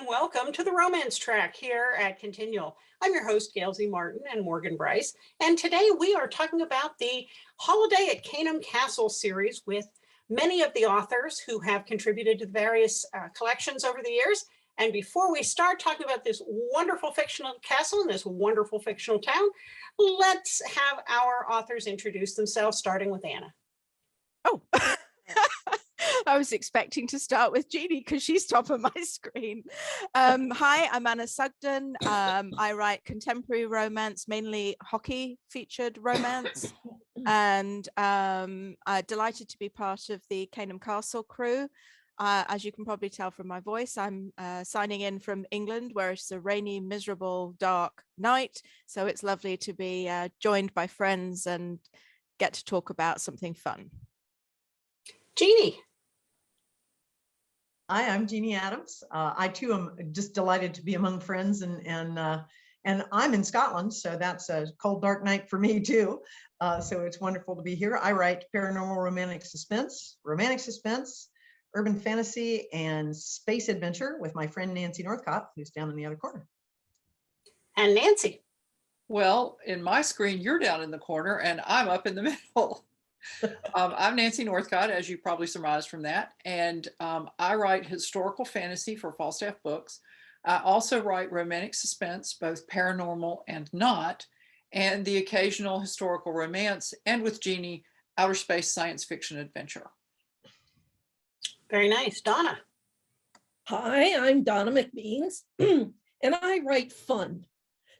and welcome to the Romance Track here at Continual. I'm your host, Gail Z and Morgan Brice, and today we are talking about the Holiday at Caynham Castle series with many of the authors who have contributed to the various collections over the years. And before we start talking about this wonderful fictional castle and this wonderful fictional town, let's have our authors introduce themselves, starting with Anna. Oh, I was expecting to start with Jeanne because she's top of my screen. Hi, I'm Anna Sugden. I write contemporary romance, mainly hockey featured romance. And I'm delighted to be part of the Caynham Castle crew. As you can probably tell from my voice, I'm signing in from England, where it's a rainy, miserable, dark night. So it's lovely to be joined by friends and get to talk about something fun. Jeanne. Hi, I'm Jeanne Adams. I too am just delighted to be among friends, and I'm in Scotland, so that's a cold, dark night for me too. So it's wonderful to be here. I write paranormal romantic suspense, urban fantasy, and space adventure with my friend Nancy Northcott, who's down in the other corner. And Nancy. Well, in my screen, you're down in the corner and I'm up in the middle. I'm Nancy Northcott, as you probably surmised from that, and I write historical fantasy for Falstaff Books. I also write romantic suspense, both paranormal and not, and the occasional historical romance, and with Jeanne, outer space science fiction adventure. Very nice. Donna. Hi, I'm Donna MacMeans, and I write fun.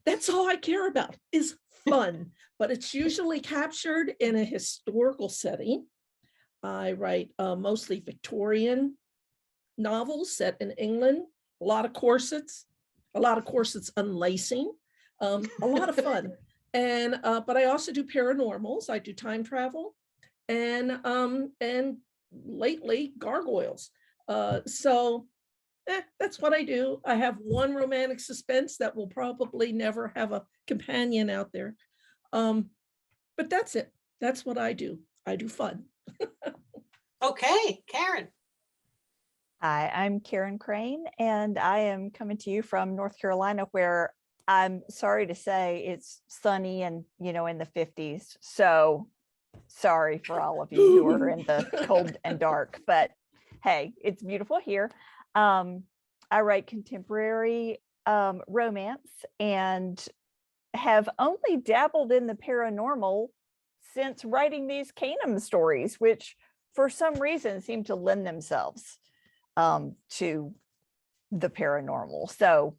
That's all I care about is fun, but it's usually captured in a historical setting. I write mostly Victorian novels set in England, a lot of corsets unlacing, a lot of fun. And but I also do paranormals. I do time travel and lately gargoyles. So that's what I do. I have one romantic suspense that will probably never have a companion out there. But that's it. That's what I do. I do fun. Okay, Caren. Hi, I'm Caren Crane, and I am coming to you from North Carolina, where I'm sorry to say it's sunny and, in the 50s. So sorry for all of you who are in the cold and dark, but hey, it's beautiful here. I write contemporary romance and have only dabbled in the paranormal since writing these Caynham stories, which for some reason seem to lend themselves to the paranormal. So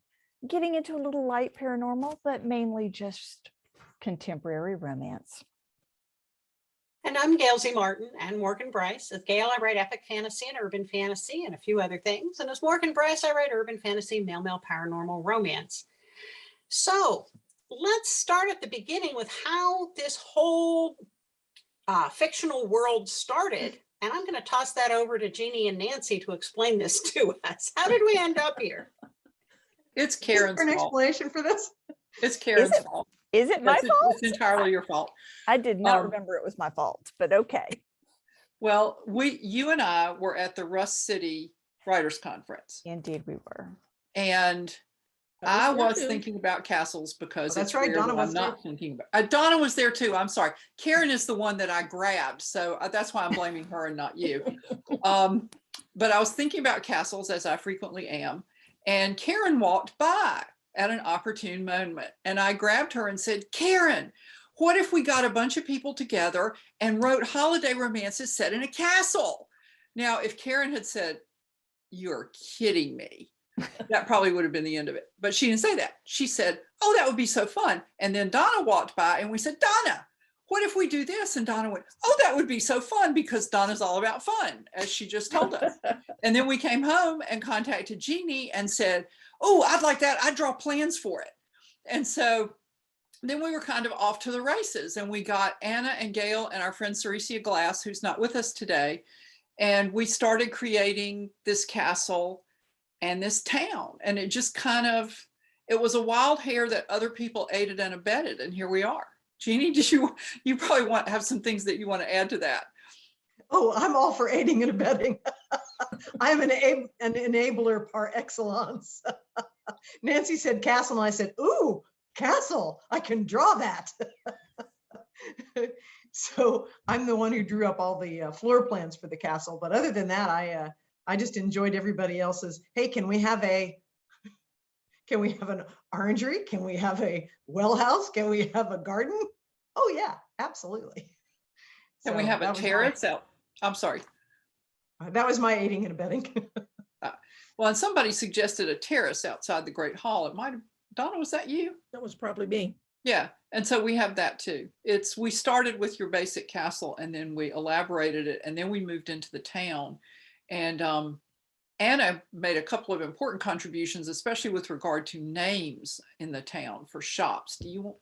getting into a little light paranormal, but mainly just contemporary romance. And I'm Gail Z and Morgan Brice. As Gail, I write epic fantasy and urban fantasy and a few other things. And as Morgan Brice, I write urban fantasy, male paranormal romance. So let's start at the beginning with how this whole fictional world started. And I'm going to toss that over to Jeanne and Nancy to explain this to us. How did we end up here? It's Karen's Is there an fault. explanation for this? It's Karen's fault. Is it my fault? It's entirely your fault. I did not remember it was my fault, but okay. Well, you and I were at the Rust City Writers Conference. Indeed we were. And I was thinking about castles because that's right. Donna was not thinking about. Donna was there too. I'm sorry. Caren is the one that I grabbed, so that's why I'm blaming her and not you. But I was thinking about castles, as I frequently am, and Caren walked by at an opportune moment, and I grabbed her and said, "Caren, what if we got a bunch of people together and wrote holiday romances set in a castle?" Now, if Caren had said, "You're kidding me," that probably would have been the end of it. But she didn't say that. She said, "Oh, that would be so fun." And then Donna walked by and we said, "Donna, what if we do this?" And Donna went, "Oh, that would be so fun," because Donna's all about fun, as she just told us. And then we came home and contacted Jeanne and said, "Oh, I'd like that. I'd draw plans for it." And so then we were kind of off to the races, and we got Anna and Gail and our friend Ceresia Glass, who's not with us today. And we started creating this castle and this town. And it just it was a wild hare that other people aided and abetted. And here we are. Jeanne, you probably have some things that you want to add to that. Oh, I'm all for aiding and abetting. I'm an enabler par excellence. Nancy said castle, and I said, ooh, castle, I can draw that. So I'm the one who drew up all the floor plans for the castle. But other than that, I just enjoyed everybody else's, hey, can we have an orangery? Can we have a well house? Can we have a garden? Oh yeah, absolutely. Can we So have a that was terrace out? I'm sorry. that was my aiding and abetting. Well, and somebody suggested a terrace outside the Great Hall. It might have, Donna, was that you? That was probably me. Yeah, and so we have that too. We started with your basic castle and then we elaborated it and then we moved into the town. And Anna made a couple of important contributions, especially with regard to names in the town for shops. Do you want?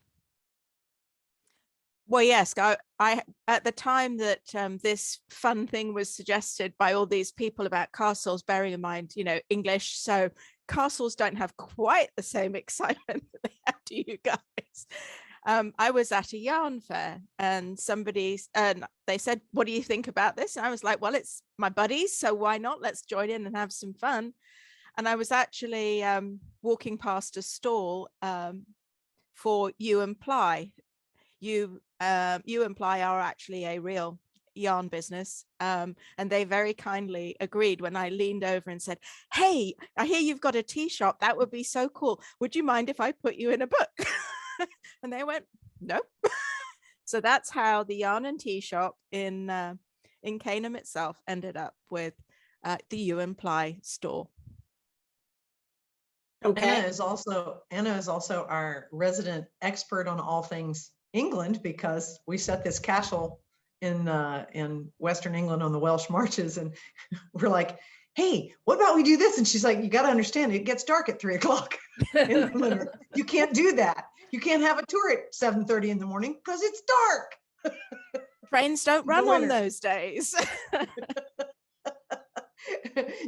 Well, yes, I at the time that this fun thing was suggested by all these people about castles, bearing in mind, English, so castles don't have quite the same excitement that they have to you guys. I was at a yarn fair and they said, what do you think about this? And I was like, well, it's my buddies, so why not? Let's join in and have some fun. And I was actually walking past a stall for You and Ply. You and Ply are actually a real yarn business, and they very kindly agreed when I leaned over and said, hey, I hear you've got a tea shop. That would be so cool. Would you mind if I put you in a book? And they went, no. So that's how the yarn and tea shop in Caynham itself ended up with the You and Ply store. Okay. Anna is also our resident expert on all things England, because we set this castle in Western England on the Welsh marches, and we're like, hey, what about we do this? And she's like, you got to understand, it gets dark at 3 o'clock. You can't do that. You can't have a tour at 7:30 in the morning because it's dark. Trains don't run on those days.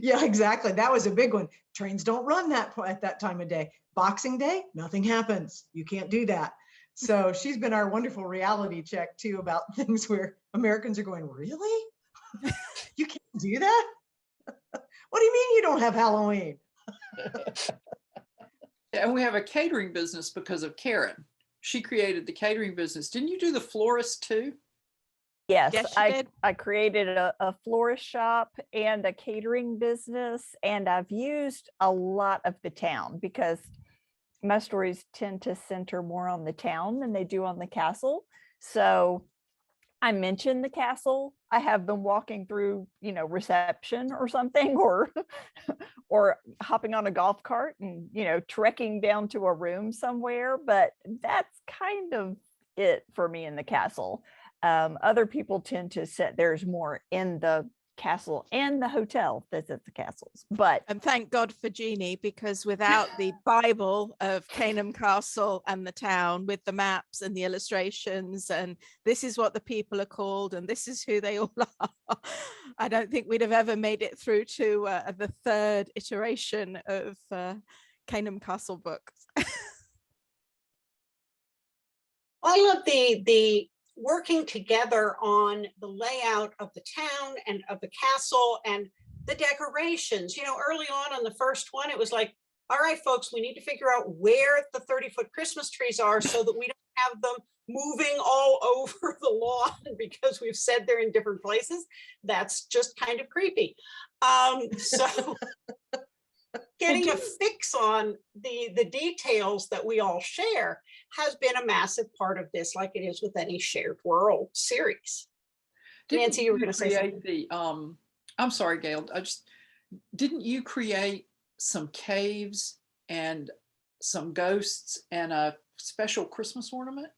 Yeah, exactly. That was a big one. Trains don't run at that time of day. Boxing Day, nothing happens. You can't do that. So she's been our wonderful reality check too about things where Americans are going, really? You can't do that? What do you mean you don't have Halloween? And we have a catering business because of Caren. She created the catering business. Didn't you do the florist too? Yes, Yes, you did. I created a florist shop and a catering business, and I've used a lot of the town because my stories tend to center more on the town than they do on the castle. So I mention the castle, I have them walking through, reception or something, or hopping on a golf cart and, trekking down to a room somewhere. But that's kind of it for me in the castle. Other people tend to set theirs more in the castle and the hotel visit the castles. But and thank God for Jeannie, because without the Bible of Caynham Castle and the town with the maps and the illustrations and this is what the people are called and this is who they all are, I don't think we'd have ever made it through to the third iteration of Caynham Castle books. I love the working together on the layout of the town and of the castle and the decorations. Early on the first one, it was like, all right, folks, we need to figure out where the 30-foot Christmas trees are so that we don't have them moving all over the lawn because we've said they're in different places. That's just kind of creepy. So getting a fix on the details that we all share has been a massive part of this, like it is with any shared world series. Nancy, you were going to say something. I'm sorry, Gail. Didn't you create some caves and some ghosts and a special Christmas ornament?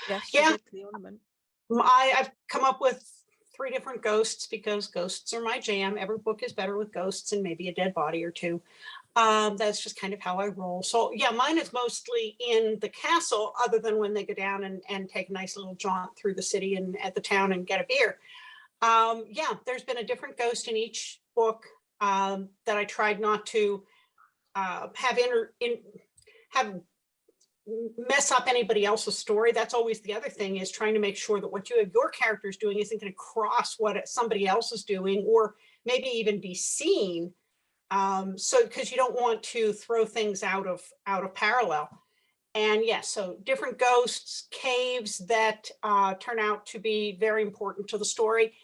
Yes, yeah. The ornament. I've come up with 3 different ghosts because ghosts are my jam. Every book is better with ghosts and maybe a dead body or 2. That's just kind of how I roll. So yeah, mine is mostly in the castle, other than when they go down and take a nice little jaunt through the city and at the town and get a beer. Yeah, there's been a different ghost in each book that I tried not to have mess up anybody else's story. That's always the other thing, is trying to make sure that what you have your characters doing isn't going to cross what somebody else is doing, or maybe even be seen. So because you don't want to throw things out of parallel. And yes, so different ghosts, caves that turn out to be very important to the story,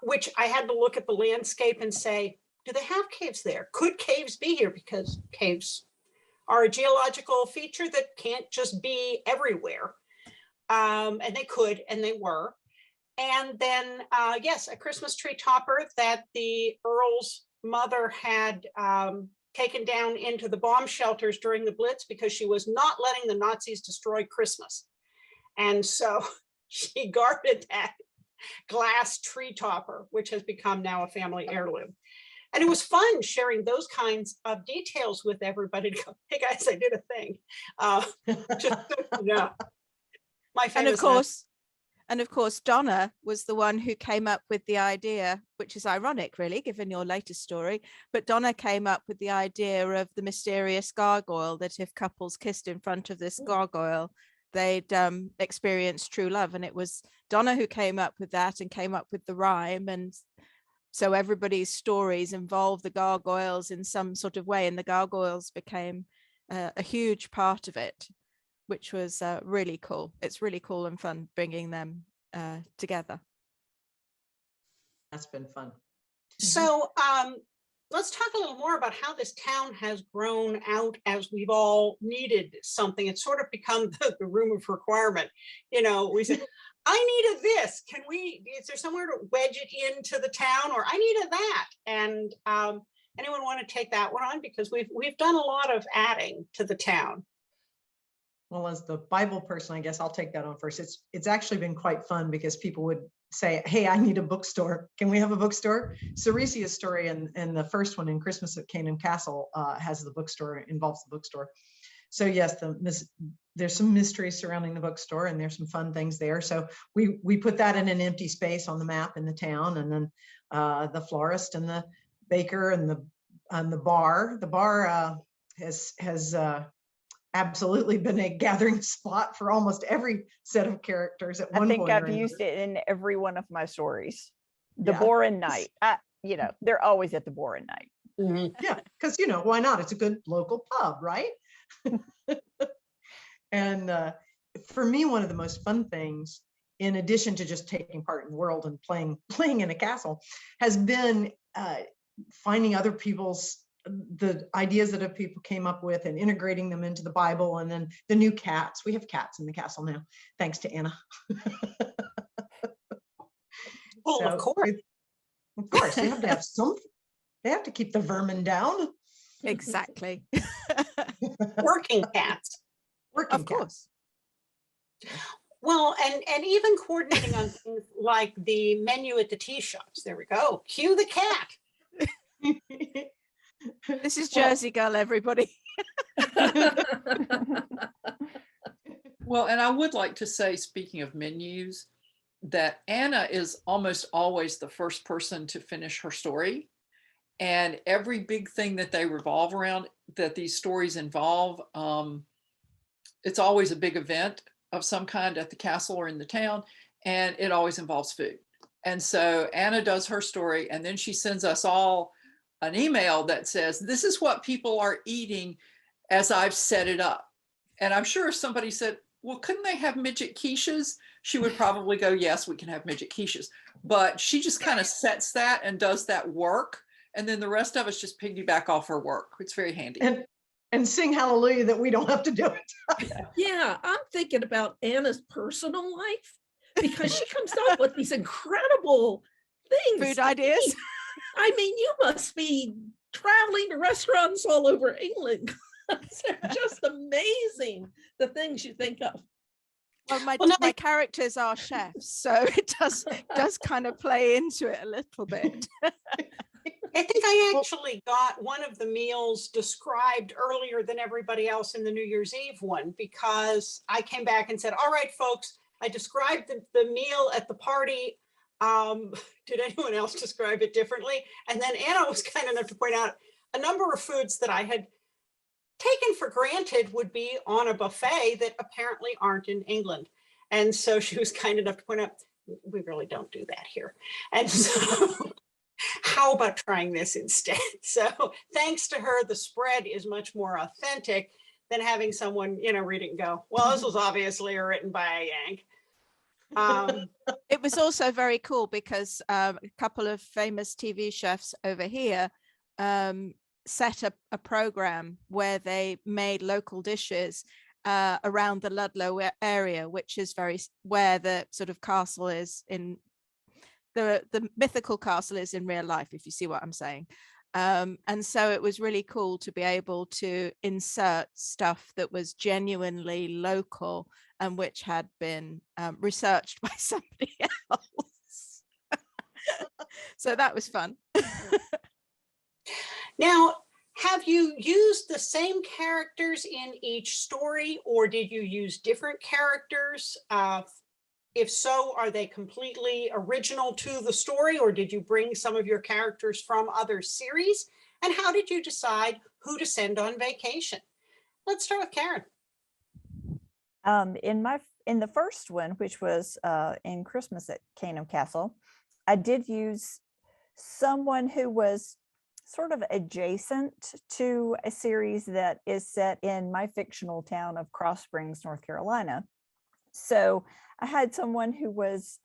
which I had to look at the landscape and say, do they have caves there? Could caves be here? Because caves are a geological feature that can't just be everywhere. And they could, and they were. And then, yes, a Christmas tree topper that the Earl's mother had taken down into the bomb shelters during the Blitz because she was not letting the Nazis destroy Christmas. And so she guarded that glass tree topper, which has become now a family heirloom. And it was fun sharing those kinds of details with everybody to go, hey guys, I did a thing. Just, yeah. My famous And of course, Donna was the one who came up with the idea, which is ironic, really, given your latest story. But Donna came up with the idea of the mysterious gargoyle, that if couples kissed in front of this gargoyle, they'd experience true love. And it was Donna who came up with that and came up with the rhyme. And so everybody's stories involve the gargoyles in some sort of way. And the gargoyles became a huge part of it, which was really cool. It's really cool and fun bringing them together. That's been fun. So let's talk a little more about how this town has grown out as we've all needed something. It's sort of become the room of requirement. You know, we said, I needed this. Is there somewhere to wedge it into the town? Or I needed that. And anyone want to take that one on? Because we've done a lot of adding to the town. Well, as the Bible person, I guess I'll take that on first. It's actually been quite fun because people would say, hey, I need a bookstore. Can we have a bookstore? Ceresia's story and the first one in Christmas at Caynham Castle has the bookstore, involves the bookstore. So yes, there's some mystery surrounding the bookstore and there's some fun things there. So we put that in an empty space on the map in the town, and then the florist and the baker and the bar. The bar has absolutely been a gathering spot for almost every set of characters at one point. I think I've used it in every one of my stories. The Yeah. Boren Night, they're always at the Boren Night. Mhm. Yeah, because why not? It's a good local pub, right? And for me, one of the most fun things, in addition to just taking part in the world and playing in a castle, has been finding other people's the ideas that people came up with and integrating them into the Bible. And then the new cats. We have cats in the castle now, thanks to Anna. Oh, So, of course. Of course, they have to have something. They have to keep the vermin down. Exactly. Working cats. Working Of course. Well, and even coordinating on things like the menu at the tea shops. There we go. Cue the cat. This is Jersey Girl, everybody. Well, and I would like to say, speaking of menus, that Anna is almost always the first person to finish her story. And every big thing that they revolve around, that these stories involve, it's always a big event of some kind at the castle or in the town, and it always involves food. And so Anna does her story, and then she sends us all an email that says, this is what people are eating as I've set it up. And I'm sure if somebody said, well, couldn't they have midget quiches? She would probably go, yes, we can have midget quiches. But she just kind of sets that and does that work. And then the rest of us just piggyback off her work. It's very handy. And sing hallelujah that we don't have to do it. Yeah, I'm thinking about Anna's personal life, because she comes up with these incredible things. Food ideas. I mean, you must be traveling to restaurants all over England. They're just amazing, the things you think of. Well, my Well, no, characters are chefs, so it does kind of play into it a little bit. I think I actually got one of the meals described earlier than everybody else in the New Year's Eve one, because I came back and said, all right, folks, I described the meal at the party. Did anyone else describe it differently? And then Anna was kind enough to point out a number of foods that I had taken for granted would be on a buffet that apparently aren't in England. And so she was kind enough to point out, we really don't do that here. And so how about trying this instead? So thanks to her, the spread is much more authentic than having someone, read it and go, well, this was obviously written by a Yank. It was also very cool because a couple of famous TV chefs over here set up a program where they made local dishes around the Ludlow area, which is where the sort of castle is in the mythical castle is in real life, if you see what I'm saying. And so it was really cool to be able to insert stuff that was genuinely local and which had been researched by somebody else. So that was fun. Now, have you used the same characters in each story, or did you use different characters? If so, are they completely original to the story, or did you bring some of your characters from other series? And how did you decide who to send on vacation? Let's start with Caren. In the first one, which was in Christmas at Caynham Castle, I did use someone who was sort of adjacent to a series that is set in my fictional town of Cross Springs, North Carolina. So I had someone who was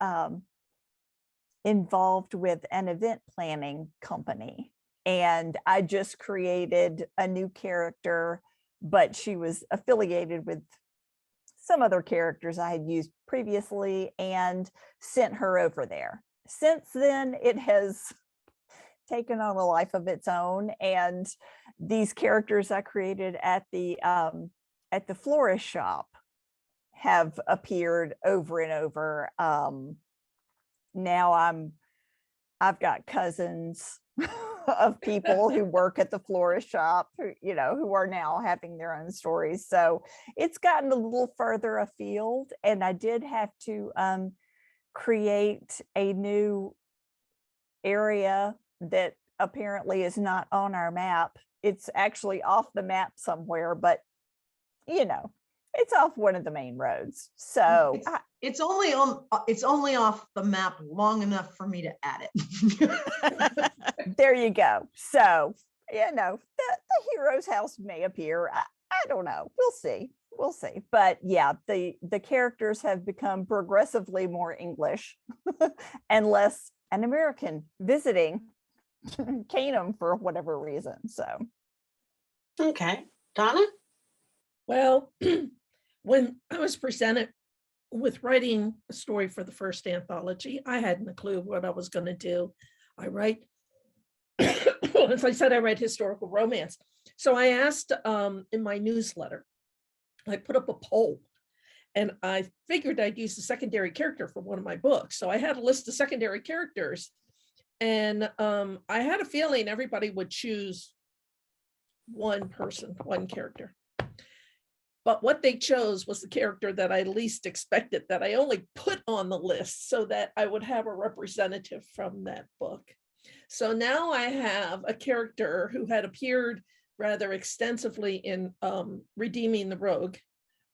involved with an event planning company, and I just created a new character, but she was affiliated with some other characters I had used previously and sent her over there. Since then, it has taken on a life of its own, and these characters I created at the florist shop have appeared over and over. Now I've got cousins of people who work at the florist shop who are now having their own stories. So it's gotten a little further afield, and I did have to create a new area that apparently is not on our map. It's actually off the map somewhere, but it's off one of the main roads. So it's only off the map long enough for me to add it. There you go. So, the hero's house may appear. I don't know. We'll see. But yeah, the characters have become progressively more English and less an American visiting Caynham for whatever reason. So. Okay. Donna? Well, when I was presented with writing a story for the first anthology, I hadn't a clue what I was going to do. I write, as I said, I write historical romance. So I asked in my newsletter, I put up a poll, and I figured I'd use a secondary character for one of my books. So I had a list of secondary characters, and I had a feeling everybody would choose one person, one character. But what they chose was the character that I least expected, that I only put on the list so that I would have a representative from that book. So now I have a character who had appeared rather extensively in Redeeming the Rogue,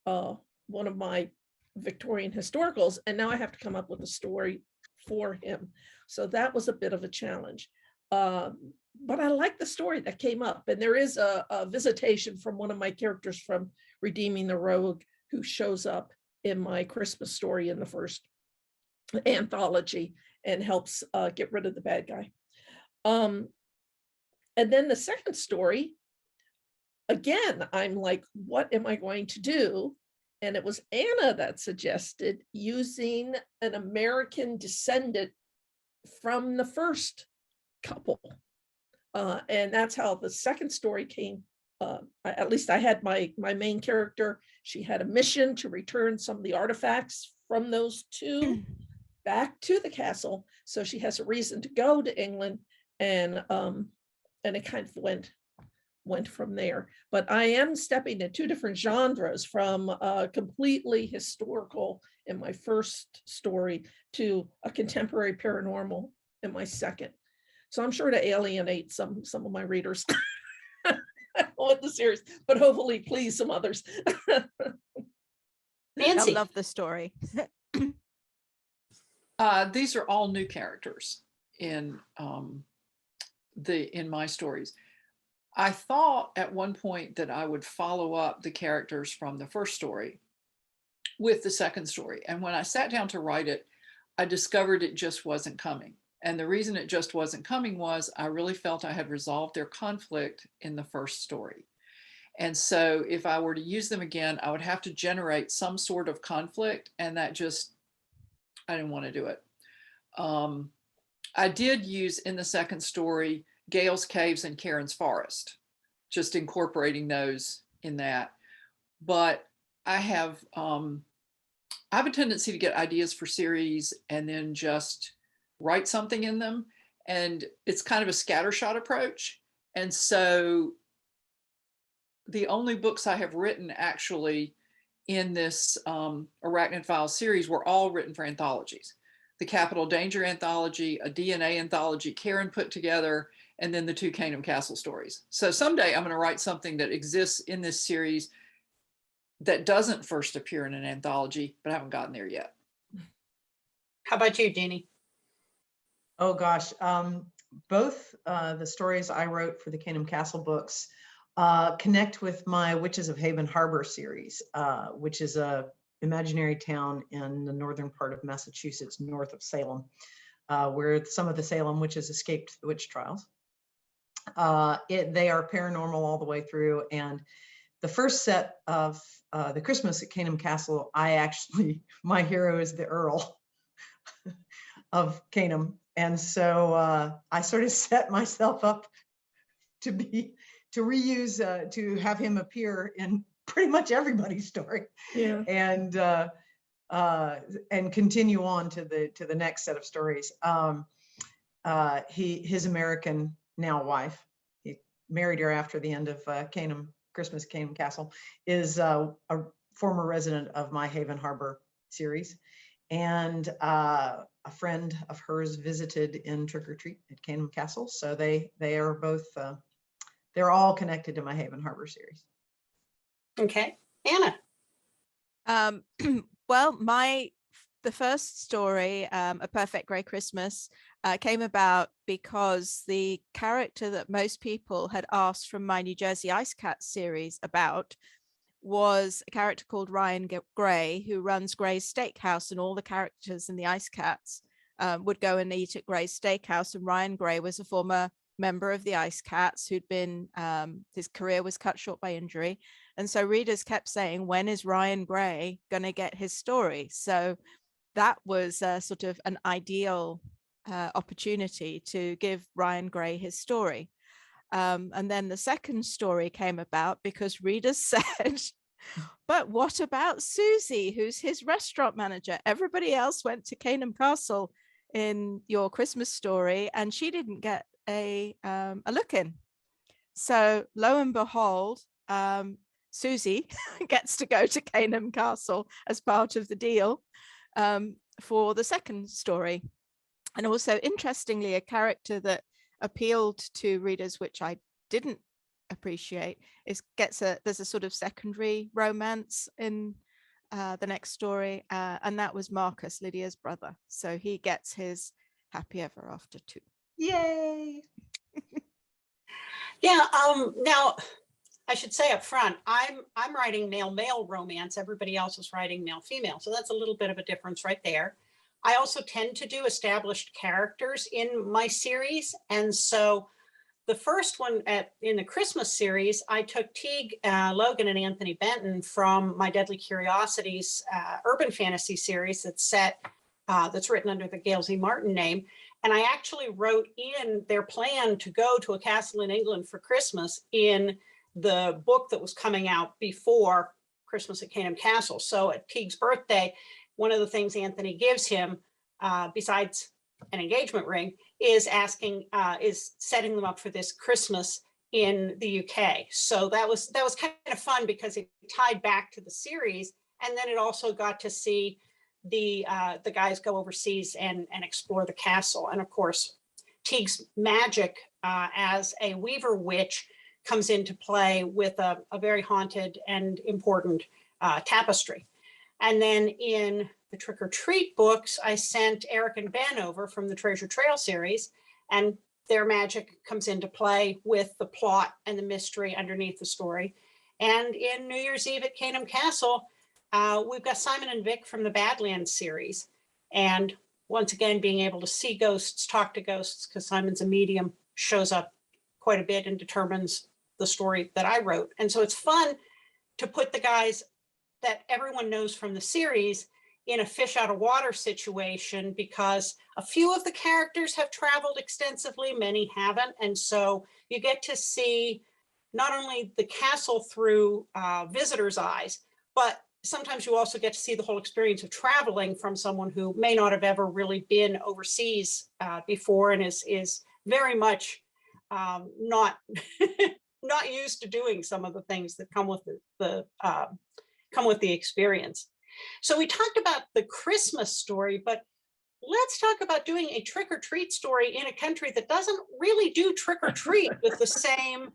one of my Victorian historicals, and now I have to come up with a story for him. So that was a bit of a challenge. But I like the story that came up, and there is a visitation from one of my characters from Redeeming the Rogue who shows up in my Christmas story in the first anthology and helps get rid of the bad guy. And then the second story, again, I'm like, what am I going to do? And it was Anna that suggested using an American descendant from the first couple. And that's how the second story came. At least I had my main character. She had a mission to return some of the artifacts from those two back to the castle. So she has a reason to go to England, and it kind of went from there. But I am stepping in two different genres, from completely historical in my first story to a contemporary paranormal in my second. So I'm sure to alienate some of my readers. with the series, but hopefully please some others. I Nancy. love the story. These are all new characters in my stories. I thought at one point that I would follow up the characters from the first story with the second story. And when I sat down to write it, I discovered it just wasn't coming. And the reason it just wasn't coming was I really felt I had resolved their conflict in the first story. And so if I were to use them again, I would have to generate some sort of conflict, and that just, I didn't want to do it. I did use in the second story Gail's Caves and Karen's Forest, just incorporating those in that. But I have a tendency to get ideas for series and then just write something in them. And it's kind of a scattershot approach. And so the only books I have written actually in this Arachnid Files series were all written for anthologies. The Capital Danger anthology, a DNA anthology Caren put together, and then the 2 Caynham Castle stories. So someday I'm going to write something that exists in this series that doesn't first appear in an anthology, but I haven't gotten there yet. How about you, Jeannie? Oh gosh, both the stories I wrote for the Caynham Castle books connect with my Witches of Haven Harbor series, which is a imaginary town in the northern part of Massachusetts, north of Salem, where some of the Salem witches escaped the witch trials. They are paranormal all the way through, and the first set of the Christmas at Caynham Castle, my hero is the Earl of Caynham. And so I sort of set myself up to reuse, to have him appear in pretty much everybody's story. Yeah. And continue on to the next set of stories. His American now wife, he married her after the end of Christmas Caynham Castle, is a former resident of my Haven Harbor series, and a friend of hers visited in Trick or Treat at Caynham Castle. So they are both they're all connected to my Haven Harbor series. Okay, Anna. Well, the first story, A Perfect Grey Christmas, came about because the character that most people had asked from my New Jersey Ice Cats series about was a character called Ryan Gray, who runs Gray's Steakhouse, and all the characters in the Ice Cats would go and eat at Gray's Steakhouse. And Ryan Gray was a former member of the Ice Cats who'd been, his career was cut short by injury. And so readers kept saying, when is Ryan Gray going to get his story? So that was sort of an ideal opportunity to give Ryan Gray his story. And then the second story came about because readers said, but what about Susie, who's his restaurant manager? Everybody else went to Caynham Castle in your Christmas story, and she didn't get a look in. So lo and behold, Susie gets to go to Caynham Castle as part of the deal for the second story. And also, interestingly, a character that appealed to readers, which I didn't appreciate, there's a sort of secondary romance in the next story, and that was Marcus, Lydia's brother. So he gets his happy ever after too. Yay! Yeah. Now, I should say up front, I'm writing male-male romance. Everybody else is writing male-female. So that's a little bit of a difference right there. I also tend to do established characters in my series. And so the first one in the Christmas series, I took Teague Logan and Anthony Benton from my Deadly Curiosities urban fantasy series that's written under the Gail Z Martin name. And I actually wrote in their plan to go to a castle in England for Christmas in the book that was coming out before Christmas at Caynham Castle. So at Teague's birthday, one of the things Anthony gives him, besides an engagement ring, is setting them up for this Christmas in the UK. So that was kind of fun because it tied back to the series, and then it also got to see the guys go overseas and explore the castle. And of course, Teague's magic as a weaver witch comes into play with a very haunted and important tapestry. And then in the Trick or Treat books, I sent Eric and Ben over from the Treasure Trail series, and their magic comes into play with the plot and the mystery underneath the story. And in New Year's Eve at Caynham Castle, we've got Simon and Vic from the Badlands series. And once again, being able to see ghosts, talk to ghosts, because Simon's a medium, shows up quite a bit and determines the story that I wrote. And so it's fun to put the guys that everyone knows from the series in a fish out of water situation, because a few of the characters have traveled extensively, many haven't. And so you get to see not only the castle through visitors' eyes, but sometimes you also get to see the whole experience of traveling from someone who may not have ever really been overseas before and is very much not not used to doing some of the things that come with the experience. So we talked about the Christmas story, but let's talk about doing a trick or treat story in a country that doesn't really do trick or treat with the same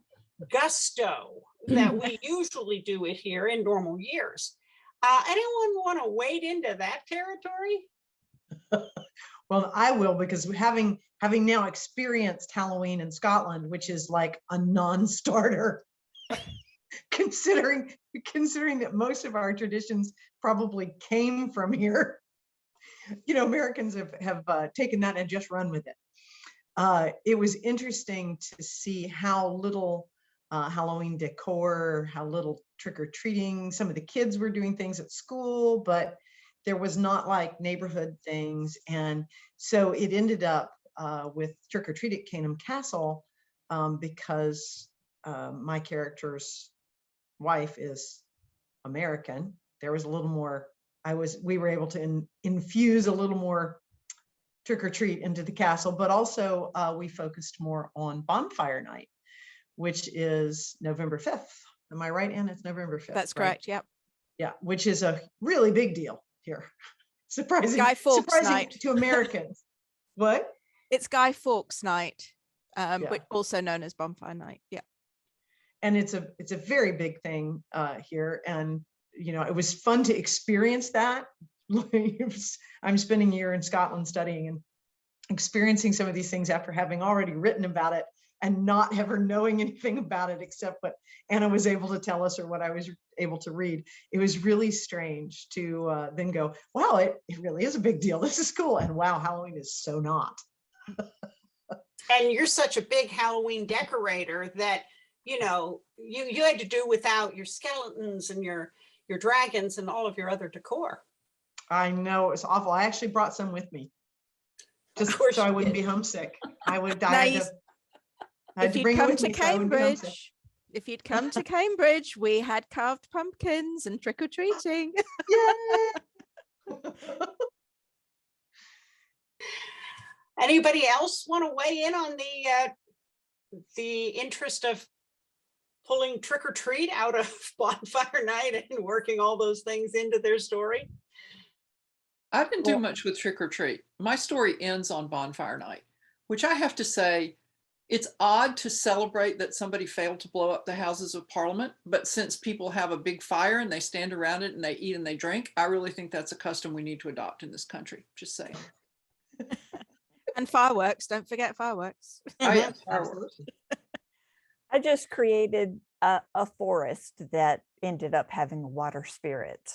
gusto that we usually do it here in normal years. Anyone want to wade into that territory? Well, I will, because having now experienced Halloween in Scotland, which is like a non-starter, considering that most of our traditions probably came from here. You know, Americans have taken that and just run with it. It was interesting to see how little Halloween decor, how little trick-or-treating. Some of the kids were doing things at school, but there was not like neighborhood things. And so it ended up with trick-or-treat at Caynham Castle because my character's wife is American. There was a little more, we were able to infuse a little more trick-or-treat into the castle, but also we focused more on bonfire night, which is November 5th. Am I right, Anna? It's November 5th. That's right? correct. Yep. Yeah, which is a really big deal here. Surprising night to Americans. What? It's Guy Fawkes night, Yeah. but also known as bonfire night. Yeah. And it's a very big thing here. And, you know, it was fun to experience that. I'm spending a year in Scotland studying and experiencing some of these things after having already written about it and not ever knowing anything about it except what Anna was able to tell us or what I was able to read. It was really strange to then go, wow, it really is a big deal. This is cool. And wow, Halloween is so not. And you're such a big Halloween decorator that, you know, you had to do without your skeletons and your dragons and all of your other decor. I know, it was awful. I actually brought some with me, just so I wouldn't be homesick. I would die. If you'd come to Cambridge, we had carved pumpkins and trick-or-treating. Yeah. Anybody else want to weigh in on the interest of pulling trick or treat out of bonfire night and working all those things into their story? I didn't do much with trick or treat. My story ends on bonfire night, which I have to say, it's odd to celebrate that somebody failed to blow up the Houses of Parliament, but since people have a big fire and they stand around it and they eat and they drink, I really think that's a custom we need to adopt in this country. Just saying. And fireworks, don't forget fireworks. Oh yeah, fireworks. I just created a forest that ended up having a water spirit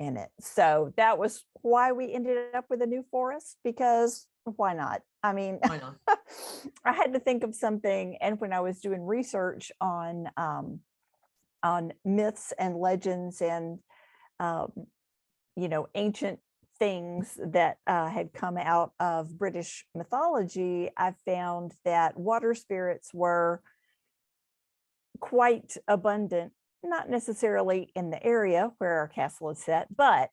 in it. So that was why we ended up with a new forest, because why not? I mean, Why not? I had to think of something. And when I was doing research on myths and legends and, you know, ancient things that had come out of British mythology, I found that water spirits were quite abundant, not necessarily in the area where our castle is set, but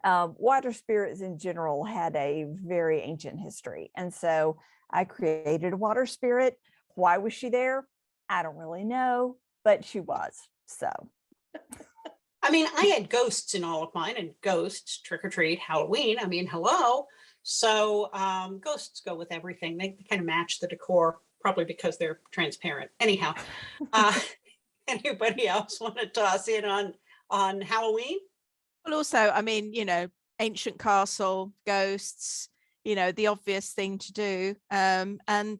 water spirits in general had a very ancient history. And so I created a water spirit. Why was she there? I don't really know, but she was. So I mean, I had ghosts in all of mine, and ghosts, trick or treat, Halloween. I mean, hello. So ghosts go with everything. They kind of match the decor probably because they're transparent. Anyhow, anybody else want to toss in on Halloween? Well, also, I mean, you know, ancient castle, ghosts, you know, the obvious thing to do. And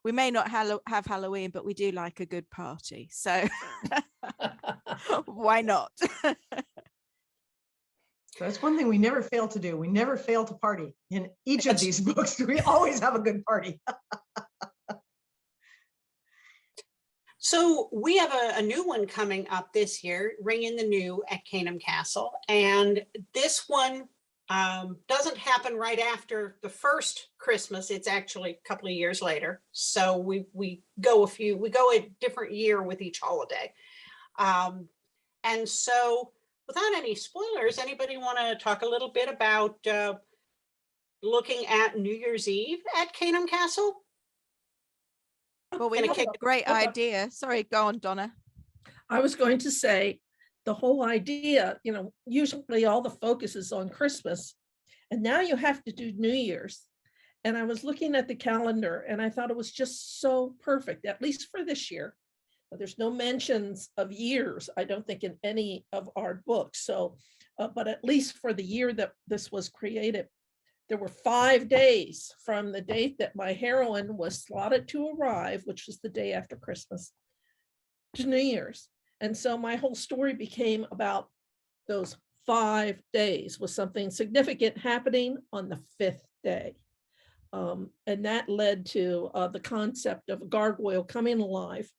we may not have Halloween, but we do like a good party. So why not? That's one thing we never fail to do. We never fail to party in each of these books. We always have a good party. So we have a new one coming up this year, Ring in the New at Caynham Castle. And this one doesn't happen right after the first Christmas. It's actually a couple of years later. So we go a different year with each holiday. And so without any spoilers, anybody want to talk a little bit about looking at New Year's Eve at Caynham Castle? Well, we had a great idea. Sorry, go on, Donna. I was going to say the whole idea, you know, usually all the focus is on Christmas, and now you have to do New Year's. And I was looking at the calendar and I thought it was just so perfect, at least for this year. But there's no mentions of years, I don't think, in any of our books. So, but at least for the year that this was created, there were 5 days from the date that my heroine was slotted to arrive, which was the day after Christmas, to New Year's. And so my whole story became about those 5 days with something significant happening on the 5th day. And that led to the concept of a gargoyle coming alive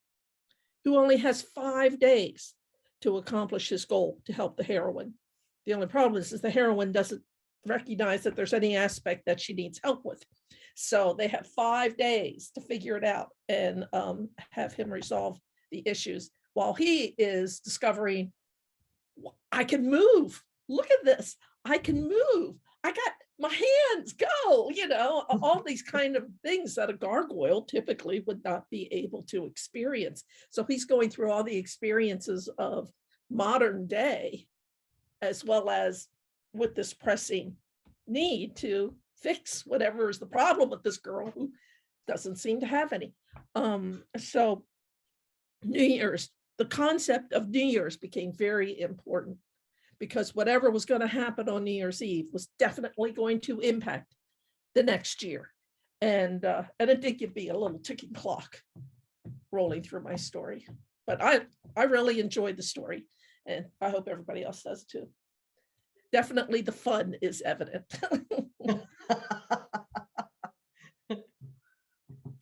who only has 5 days to accomplish his goal to help the heroine. The only problem is the heroine doesn't recognize that there's any aspect that she needs help with. So they have 5 days to figure it out and have him resolve the issues while he is discovering, I can move. Look at this. I can move. I got my hands, go, you know, all these kind of things that a gargoyle typically would not be able to experience. So he's going through all the experiences of modern day, as well as with this pressing need to fix whatever is the problem with this girl who doesn't seem to have any. So New Year's, the concept of New Year's became very important because whatever was going to happen on New Year's Eve was definitely going to impact the next year. And it did give me a little ticking clock rolling through my story. But I really enjoyed the story, and I hope everybody else does too. Definitely the fun is evident.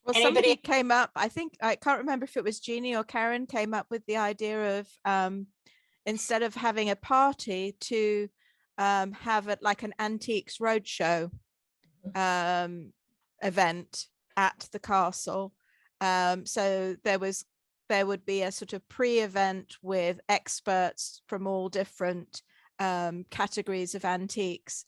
Well, somebody came up, I think, I can't remember if it was Jeannie or Caren came up with the idea of instead of having a party to have it like an antiques roadshow event at the castle. So there would be a sort of pre-event with experts from all different categories of antiques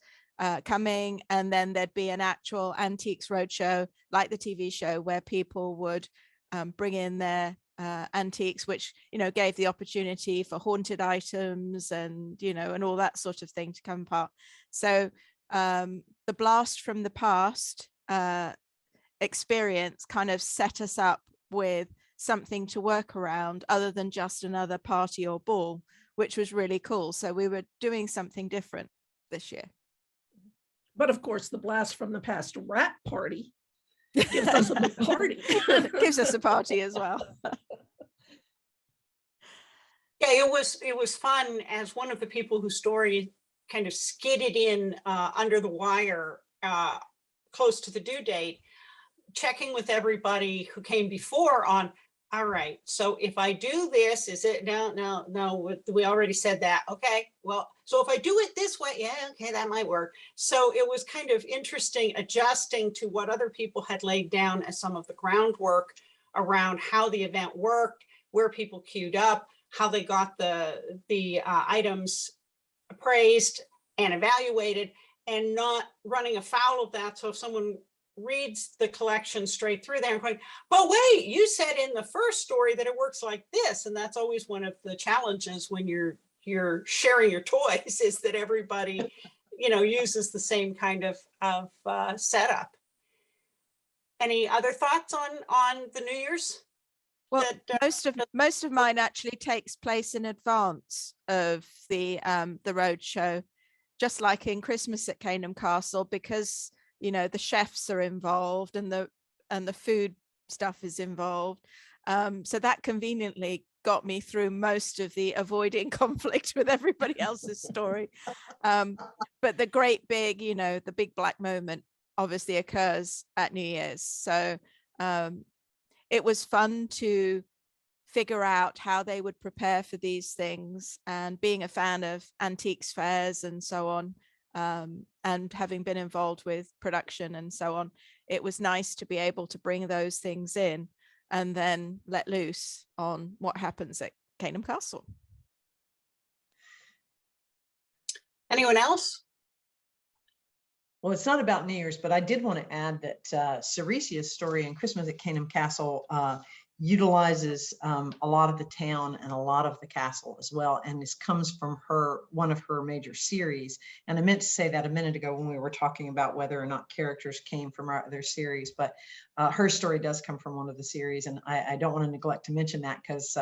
coming, and then there'd be an actual antiques roadshow like the TV show where people would bring in their antiques, which, you know, gave the opportunity for haunted items and, you know, and all that sort of thing to come apart. So the blast from the past experience kind of set us up with something to work around other than just another party or ball, which was really cool. So we were doing something different this year. But of course, the blast from the past rat party gives us a party. Gives us a party as well. Yeah, it was fun as one of the people whose story kind of skidded in under the wire close to the due date, checking with everybody who came before on, all right, so if I do this, is it, no, we already said that. Okay, well, so if I do it this way, yeah, okay, that might work. So it was kind of interesting adjusting to what other people had laid down as some of the groundwork around how the event worked, where people queued up, how they got the items appraised and evaluated, and not running afoul of that. So if someone reads the collection straight through there and going, but wait, you said in the first story that it works like this. And that's always one of the challenges when you're sharing your toys, is that everybody, you know, uses the same kind of setup. Any other thoughts on the New Year's? Well, that, most of mine actually takes place in advance of the road show, just like in Christmas at Caynham Castle, because the chefs are involved and the food stuff is involved. So that conveniently got me through most of the avoiding conflict with everybody else's story. But the great big, the big black moment obviously occurs at New Year's. So it was fun to figure out how they would prepare for these things, and being a fan of antiques fairs and so on, and having been involved with production and so on, it was nice to be able to bring those things in and then let loose on what happens at Caynham Castle. anyone else? Well, it's not about New Year's, but I did want to add that Ceresia's story in Christmas at Caynham Castle utilizes a lot of the town and a lot of the castle as well, and this comes from one of her major series. And I meant to say that a minute ago when we were talking about whether or not characters came from our other series, but her story does come from one of the series, and I don't want to neglect to mention that because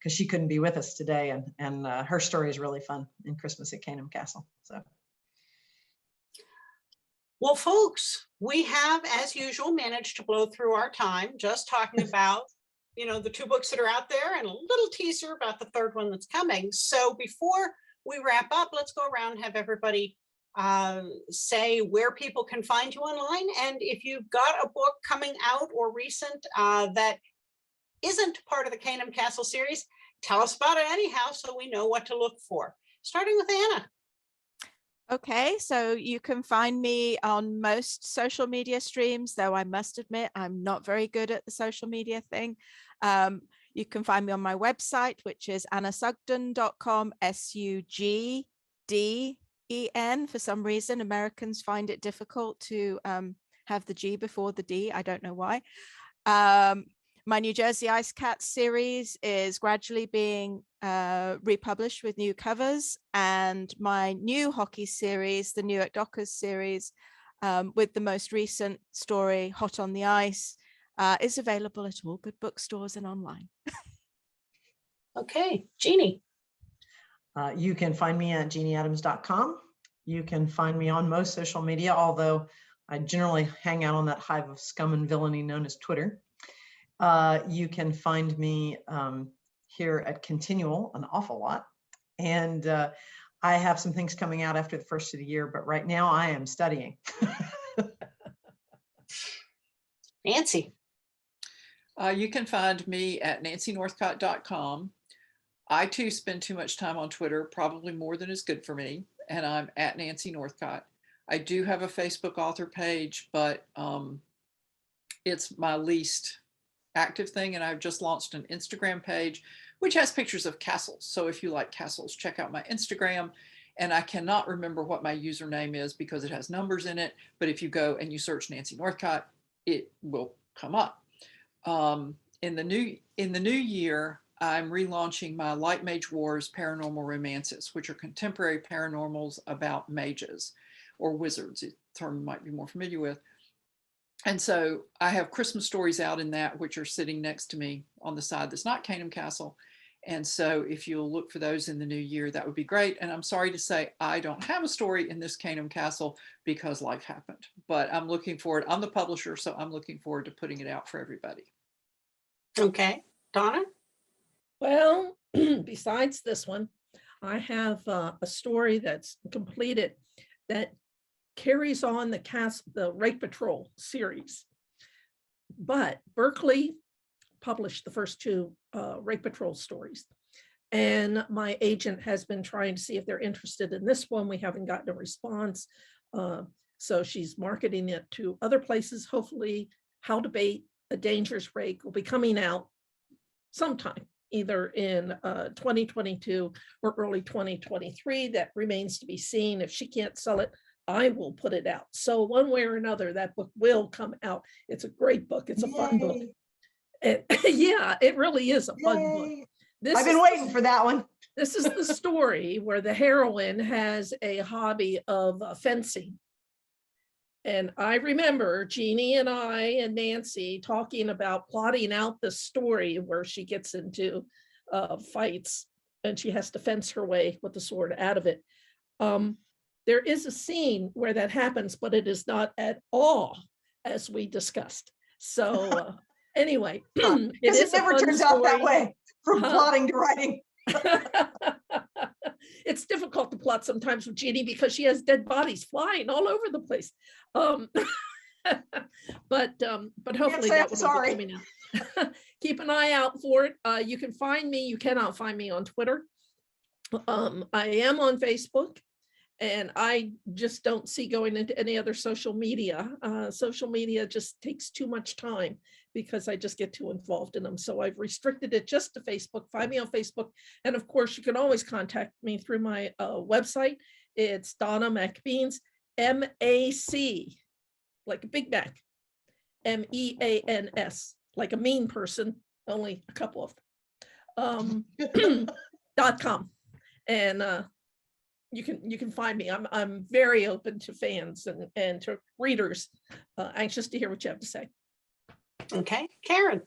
she couldn't be with us today, and her story is really fun in Christmas at Caynham Castle. So. Well, folks, we have, as usual, managed to blow through our time just talking about, the 2 books that are out there and a little teaser about the 3rd one that's coming. So before we wrap up, let's go around and have everybody say where people can find you online. And if you've got a book coming out or recent that isn't part of the Caynham Castle series, tell us about it anyhow so we know what to look for. Starting with Anna. Okay, so you can find me on most social media streams, though I must admit I'm not very good at the social media thing. You can find me on my website, which is annasugden.com, SUGDEN. For some reason, Americans find it difficult to have the G before the D. I don't know why. My New Jersey Ice Cat series is gradually being republished with new covers, and my new hockey series, the Newark Dockers series, with the most recent story, Hot on the Ice, is available at all good bookstores and online. Okay, Jeannie. You can find me at jeanneadams.com. You can find me on most social media, although I generally hang out on that hive of scum and villainy known as Twitter. You can find me here at Continual an awful lot. And I have some things coming out after the first of the year, but right now I am studying. Nancy. You can find me at nancynorthcott.com. I too spend too much time on Twitter, probably more than is good for me, and I'm at Nancy Northcott. I do have a Facebook author page, but it's my least active thing, and I've just launched an Instagram page which has pictures of castles. So if you like castles, check out my Instagram. And I cannot remember what my username is because it has numbers in it, but if you go and you search Nancy Northcott, it will come up. In the new year, I'm relaunching my Light Mage Wars Paranormal Romances, which are contemporary paranormals about mages or wizards, a term you might be more familiar with. And so I have Christmas stories out in that, which are sitting next to me on the side that's not Caynham Castle. And so if you'll look for those in the new year, that would be great. And I'm sorry to say I don't have a story in this Caynham Castle because life happened, but I'm looking forward. I'm the publisher, so I'm looking forward to putting it out for everybody. Okay, Donna. Well, besides this one, I have a story that's completed that carries on the Rake Patrol series. But Berkeley published the first 2 Rake Patrol stories. And my agent has been trying to see if they're interested in this one. We haven't gotten a response. So she's marketing it to other places. Hopefully, How to Bait a Dangerous Rake will be coming out sometime, either in 2022 or early 2023. That remains to be seen. If she can't sell it, I will put it out. So one way or another, that book will come out. It's a great book. It's a fun book. Yeah, it really is a fun book. I've been waiting for that one. This is the story where the heroine has a hobby of fencing. And I remember Jeannie and I and Nancy talking about plotting out the story where she gets into fights and she has to fence her way with the sword out of it. There is a scene where that happens, but it is not at all as we discussed. So anyway, it never turns out that way from plotting to writing. It's difficult to plot sometimes with Jeannie because she has dead bodies flying all over the place. But hopefully that will be coming out. Keep an eye out for it. You can find me. You cannot find me on Twitter. I am on Facebook, and I just don't see going into any other social media. Social media just takes too much time because I just get too involved in them. So I've restricted it just to Facebook. Find me on Facebook. And of course, you can always contact me through my website. It's Donna MacMeans, M-A-C, like a Big Mac, M-E-A-N-S, like a mean person, only a couple of them, .com. And you can find me. I'm very open to fans and to readers, anxious to hear what you have to say. Okay, Caren.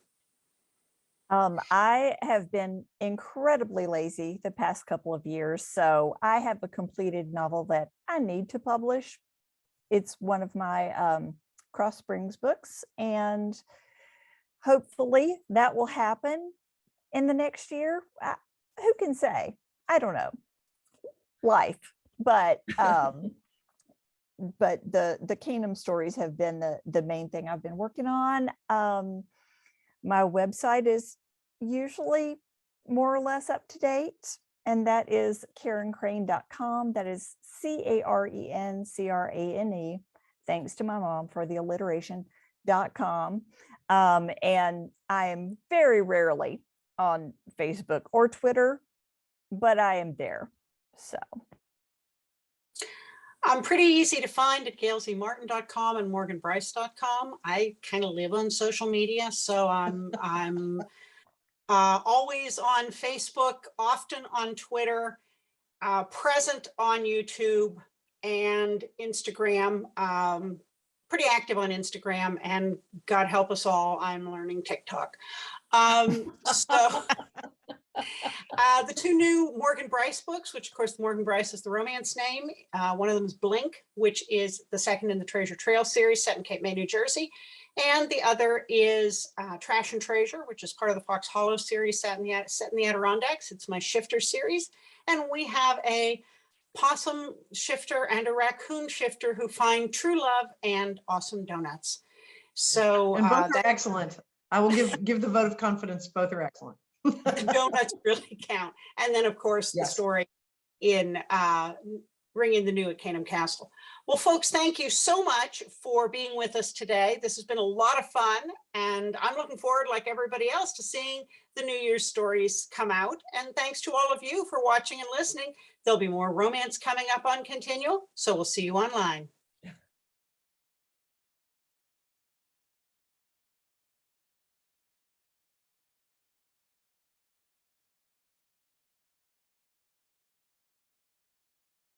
I have been incredibly lazy the past couple of years, so I have a completed novel that I need to publish. It's one of my Cross Springs books, and hopefully that will happen in the next year. Who can say? I don't know. Life, but the Caynham stories have been the main thing I've been working on. My website is usually more or less up to date, and that is carencrane.com. That is CarenCrane. Thanks to my mom for the alliteration.com. And I am very rarely on Facebook or Twitter, but I am there. So I'm pretty easy to find at gailzmartin.com and morganbrice.com. I kind of live on social media, so I'm always on Facebook, often on Twitter, present on YouTube and Instagram. Pretty active on Instagram, and God help us all, I'm learning TikTok. The two new Morgan Brice books, which of course Morgan Brice is the romance name. One of them is Blink, which is the second in the Treasure Trail series set in Cape May, New Jersey. And the other is Trash and Treasure, which is part of the Fox Hollow series set in the Adirondacks. It's my Shifter series. And we have a possum shifter and a raccoon shifter who find true love and awesome donuts. So and both are excellent. I will give the vote of confidence. Both are excellent. Donuts really count. And then of course the story in Ringing the New at Caynham Castle. Well, folks, thank you so much for being with us today. This has been a lot of fun, and I'm looking forward, like everybody else, to seeing the New Year's stories come out. And thanks to all of you for watching and listening. There'll be more romance coming up on Continual, so we'll see you online.